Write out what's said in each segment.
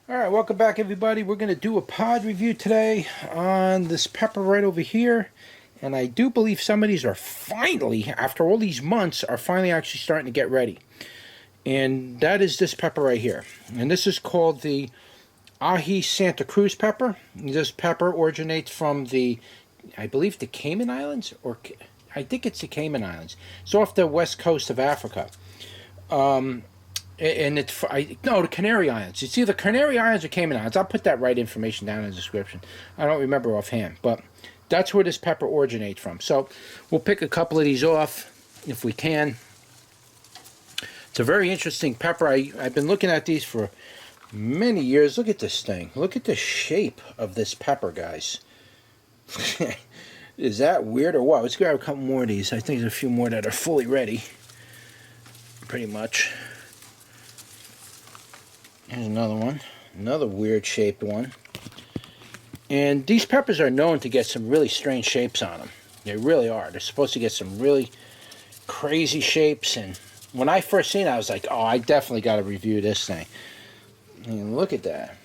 Alright, welcome back everybody. We're going to do a pod review today on this pepper right over here. And I do believe some of these are finally, after all these months, are finally actually starting to get ready. And that is this pepper right here. And this is called the Aji Santa Cruz pepper. This pepper originates from I believe the Cayman Islands, or I think it's the Cayman Islands. It's off the west coast of Africa. And the Canary Islands. It's either Canary Islands or Cayman Islands. I'll put that right information down in the description. I don't remember offhand, but that's where this pepper originates from. So we'll pick a couple of these off if we can. It's a very interesting pepper. I've been looking at these for many years. Look at this thing. Look at the shape of this pepper, guys. Is that weird or what? Let's grab a couple more of these. I think there's a few more that are fully ready. Pretty much. Here's another one. Another weird shaped one. And these peppers are known to get some really strange shapes on them. They really are. They're supposed to get some really crazy shapes. And when I first seen it, I was like, oh, I definitely got to review this thing. And look at that.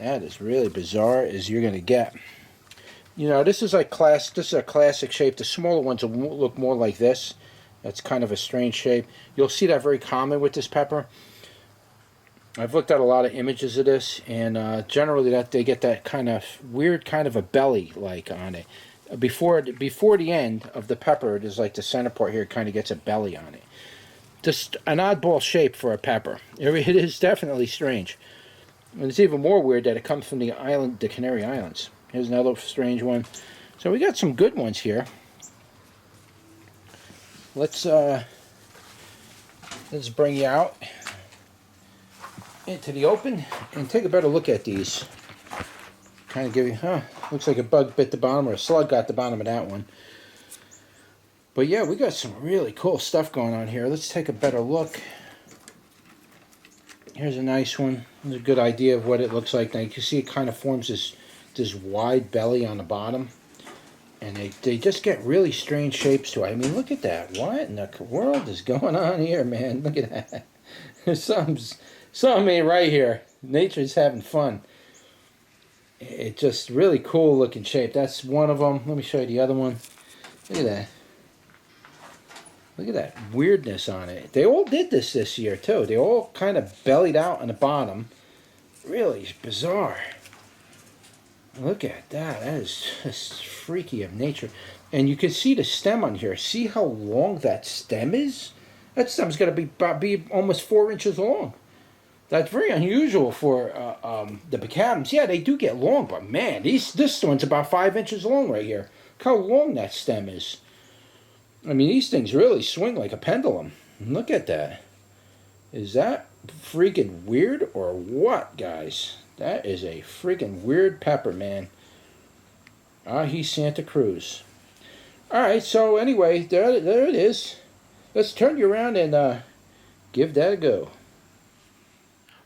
That is really bizarre as you're going to get. You know, this is a classic shape. The smaller ones will look more like this. That's kind of a strange shape. You'll see that very common with this pepper. I've looked at a lot of images of this, and generally they get that kind of weird kind of a belly like on it. Before the end of the pepper, it is like the center part here kind of gets a belly on it. Just an oddball shape for a pepper. It is definitely strange. And it's even more weird that it comes from the Canary Islands. Here's another strange one. So we got some good ones here. Let's bring you out into the open and take a better look at these. Kind of give you, looks like a bug bit the bottom, or a slug got the bottom of that one. But yeah, we got some really cool stuff going on here. Let's take a better look. Here's a nice one. There's a good idea of what it looks like. Now you can see it kind of forms this wide belly on the bottom. And they just get really strange shapes to it. I mean, look at that. What in the world is going on here, man? Look at that. There's something right here. Nature's having fun. It's just really cool looking shape. That's one of them. Let me show you the other one. Look at that. Look at that weirdness on it. They all did this year, too. They all kind of bellied out on the bottom. Really bizarre. Look at that. That is just freaky of nature. And you can see the stem on here. See how long that stem is? That stem's got to be almost 4 inches long. That's very unusual for the baccatums. Yeah, they do get long, but man, this one's about 5 inches long right here. Look how long that stem is. I mean, these things really swing like a pendulum. Look at that. Is that freaking weird or what, guys? That is a freaking weird pepper, man. Aji Santa Cruz. Alright, so anyway, there it is. Let's turn you around and give that a go.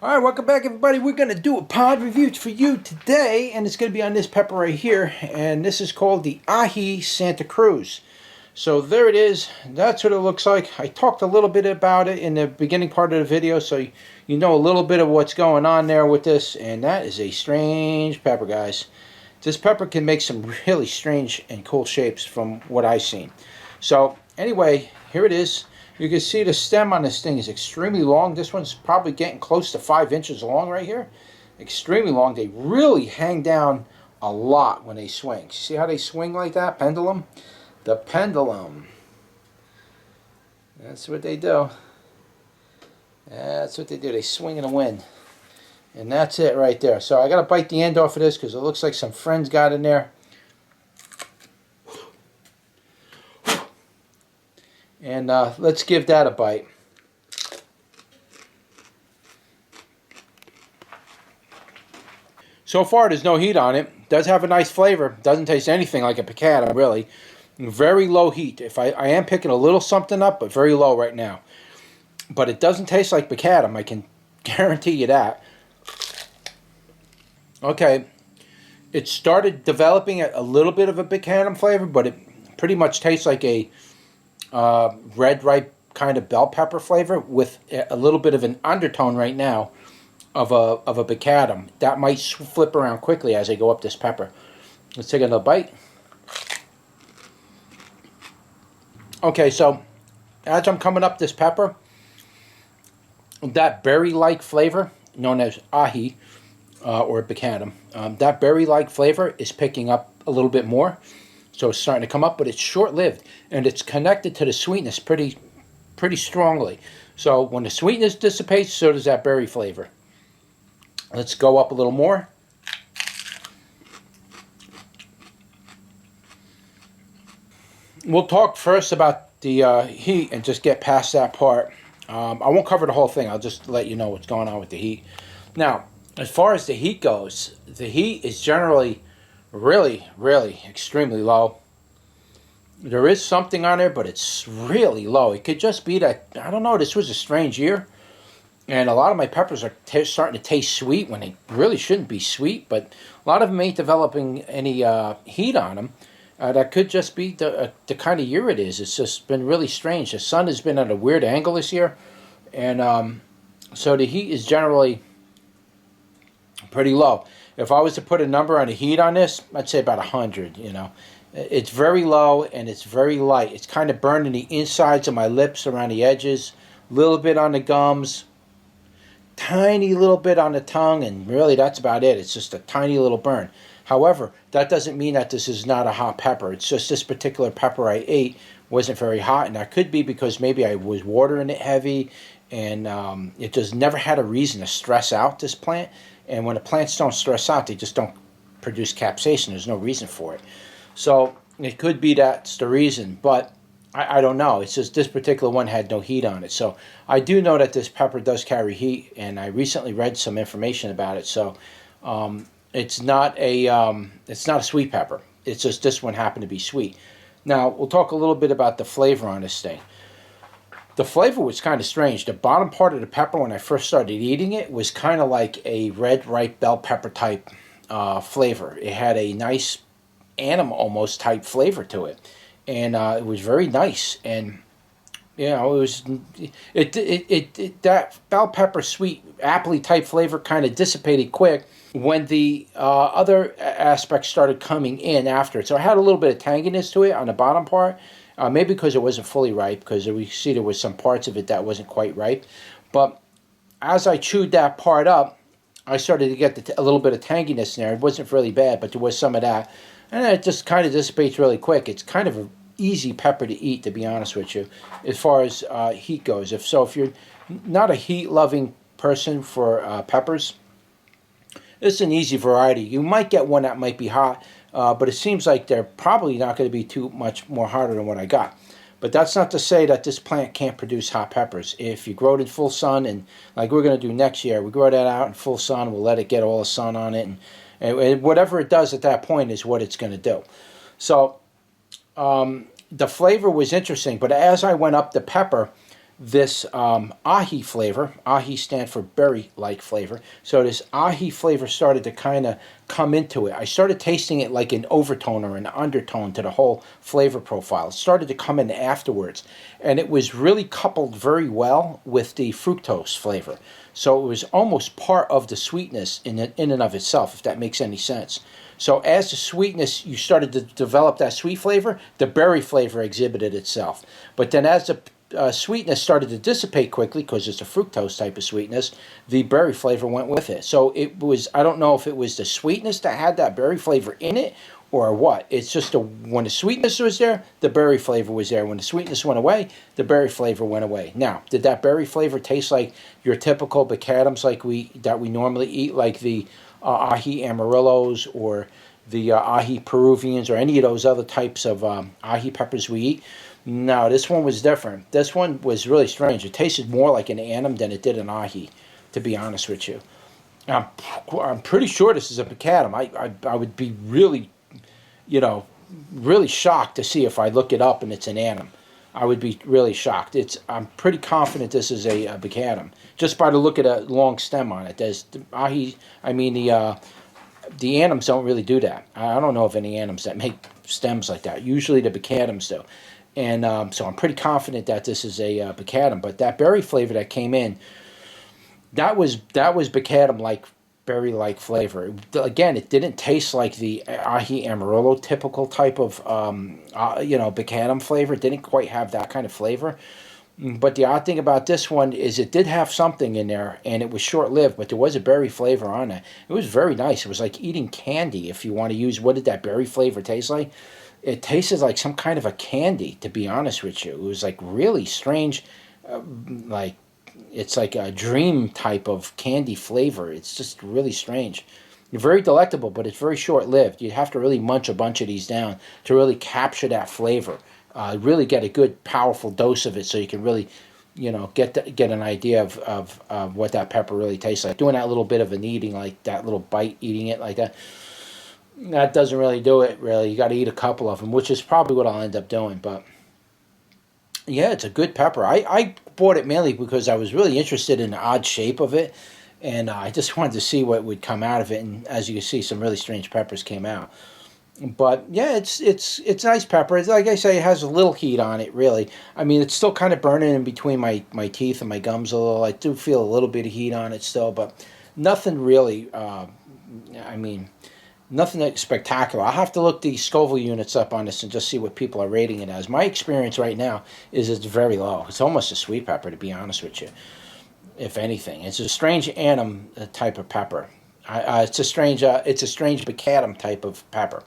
Alright, welcome back everybody. We're going to do a pod review for you today, and it's going to be on this pepper right here, and this is called the Aji Santa Cruz. So there it is. That's what it looks like. I talked a little bit about it in the beginning part of the video, so you know a little bit of what's going on there with this, and that is a strange pepper, guys. This pepper can make some really strange and cool shapes from what I've seen. So anyway, here it is. You can see the stem on this thing is extremely long. This one's probably getting close to 5 inches long right here. Extremely long. They really hang down a lot when they swing. See how they swing like that? Pendulum? The pendulum. That's what they do. That's what they do. They swing in the wind. And that's it right there. So I got to bite the end off of this because it looks like some friends got in there. And let's give that a bite. So far, there's no heat on it. It does have a nice flavor. Doesn't taste anything like a piccata, really. Very low heat. If I am picking a little something up, but very low right now. But it doesn't taste like piccata. I can guarantee you that. Okay, it started developing a little bit of a piccata flavor, but it pretty much tastes like a red ripe kind of bell pepper flavor with a little bit of an undertone right now of a baccatum. That might flip around quickly as I go up this pepper. Let's take another bite. Okay, so as I'm coming up this pepper, that berry-like flavor, known as aji or baccatum, that berry-like flavor is picking up a little bit more. So it's starting to come up, but it's short-lived, and it's connected to the sweetness pretty strongly. So when the sweetness dissipates, so does that berry flavor. Let's go up a little more. We'll talk first about the heat and just get past that part. I won't cover the whole thing. I'll just let you know what's going on with the heat. Now, as far as the heat goes, the heat is generally really, really extremely low. There is something on there, but it's really low. It could just be that, I don't know, this was a strange year. And a lot of my peppers are starting to taste sweet when they really shouldn't be sweet. But a lot of them ain't developing any heat on them. That could just be the kind of year it is. It's just been really strange. The sun has been at a weird angle this year. And so the heat is generally pretty low. If I was to put a number on the heat on this, I'd say about 100, you know. It's very low and it's very light. It's kind of burning the insides of my lips around the edges, a little bit on the gums, tiny little bit on the tongue, and really that's about it. It's just a tiny little burn. However, that doesn't mean that this is not a hot pepper. It's just this particular pepper I ate wasn't very hot, and that could be because maybe I was watering it heavy, and it just never had a reason to stress out this plant. And when the plants don't stress out, they just don't produce capsaicin. There's no reason for it. So it could be that's the reason, but I don't know. It's just this particular one had no heat on it. So I do know that this pepper does carry heat, and I recently read some information about it. So it's not a sweet pepper. It's just this one happened to be sweet. Now we'll talk a little bit about the flavor on this thing. The flavor was kind of strange. The bottom part of the pepper, when I first started eating it, was kind of like a red, ripe bell pepper type flavor. It had a nice anise almost type flavor to it, and it was very nice. And you know, that bell pepper sweet appley type flavor kind of dissipated quick when the other aspects started coming in after it. So I had a little bit of tanginess to it on the bottom part, maybe because it wasn't fully ripe, because we see there was some parts of it that wasn't quite ripe. But as I chewed that part up, I started to get a little bit of tanginess in there. It wasn't really bad, but there was some of that. And it just kind of dissipates really quick. It's kind of an easy pepper to eat, to be honest with you, as far as heat goes. If you're not a heat-loving person for peppers, it's an easy variety. You might get one that might be hot, but it seems like they're probably not going to be too much more hotter than what I got. But that's not to say that this plant can't produce hot peppers. If you grow it in full sun, and like we're going to do next year, we grow that out in full sun, we'll let it get all the sun on it, and whatever it does at that point is what it's going to do. So the flavor was interesting, but as I went up the pepper, this aji flavor, aji stands for berry-like flavor, so this aji flavor started to kind of come into it. I started tasting it like an overtone or an undertone to the whole flavor profile. It started to come in afterwards, and it was really coupled very well with the fructose flavor. So it was almost part of the sweetness in and of itself, if that makes any sense. So as the sweetness, you started to develop that sweet flavor, the berry flavor exhibited itself. But then as the sweetness started to dissipate quickly, because it's a fructose type of sweetness, the berry flavor went with it. So it was, I don't know if it was the sweetness that had that berry flavor in it or what. It's just when the sweetness was there, the berry flavor was there. When the sweetness went away, the berry flavor went away. Now, did that berry flavor taste like your typical baccatums that we normally eat, like the aji amarillos or the aji peruvians or any of those other types of aji peppers we eat? No, this one was different. This one was really strange. It tasted more like an anise than it did an aji, to be honest with you. I'm pretty sure this is a baccatum. I would be really, really shocked to see if I look it up and it's an anise. I would be really shocked. I'm pretty confident this is a baccatum, just by the look at a long stem on it. There's the aji. I mean the anise don't really do that. I don't know of any anise that make stems like that. Usually the bacatums do. And so I'm pretty confident that this is a baccatum. But that berry flavor that came in, that was baccatum like berry like flavor. Again, it didn't taste like the aji amarillo typical type of baccatum flavor. It didn't quite have that kind of flavor. But the odd thing about this one is it did have something in there, and it was short-lived, but there was a berry flavor on it. It was very nice. It was like eating candy, if you want to use, what did that berry flavor taste like? It tasted like some kind of a candy, to be honest with you. It was like really strange, like it's like a dream type of candy flavor. It's just really strange. Very delectable, but it's very short-lived. You'd have to really munch a bunch of these down to really capture that flavor. Really get a good, powerful dose of it, so you can really, get an idea of what that pepper really tastes like. Doing that little bit of an eating, like that little bite, eating it like that doesn't really do it. Really, you got to eat a couple of them, which is probably what I'll end up doing. But yeah, it's a good pepper. I bought it mainly because I was really interested in the odd shape of it, and I just wanted to see what would come out of it. And as you can see, some really strange peppers came out. But yeah, it's nice pepper. It's, like I say, it has a little heat on it, really. I mean, it's still kind of burning in between my teeth and my gums a little. I do feel a little bit of heat on it still, but nothing really, nothing that spectacular. I'll have to look the Scoville units up on this and just see what people are rating it as. My experience right now is it's very low. It's almost a sweet pepper, to be honest with you, if anything. It's a strange anum type of pepper. It's a strange baccatum type of pepper.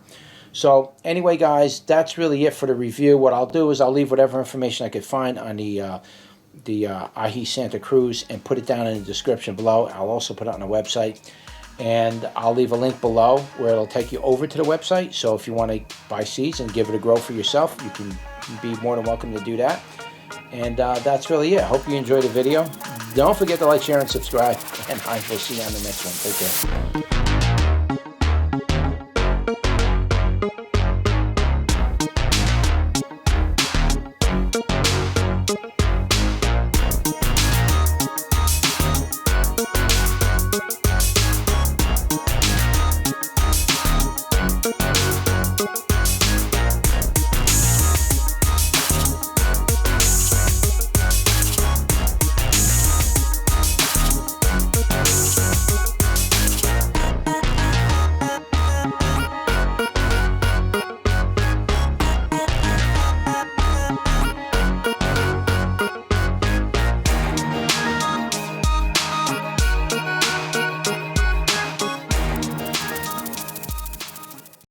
So anyway, guys, that's really it for the review. What I'll do is I'll leave whatever information I could find on the Aji Santa Cruz and put it down in the description below. I'll also put it on the website, and I'll leave a link below where it'll take you over to the website. So if you want to buy seeds and give it a grow for yourself, you can be more than welcome to do that. And that's really it. Hope you enjoyed the video. Don't forget to like, share, and subscribe. And I will see you on the next one. Take care.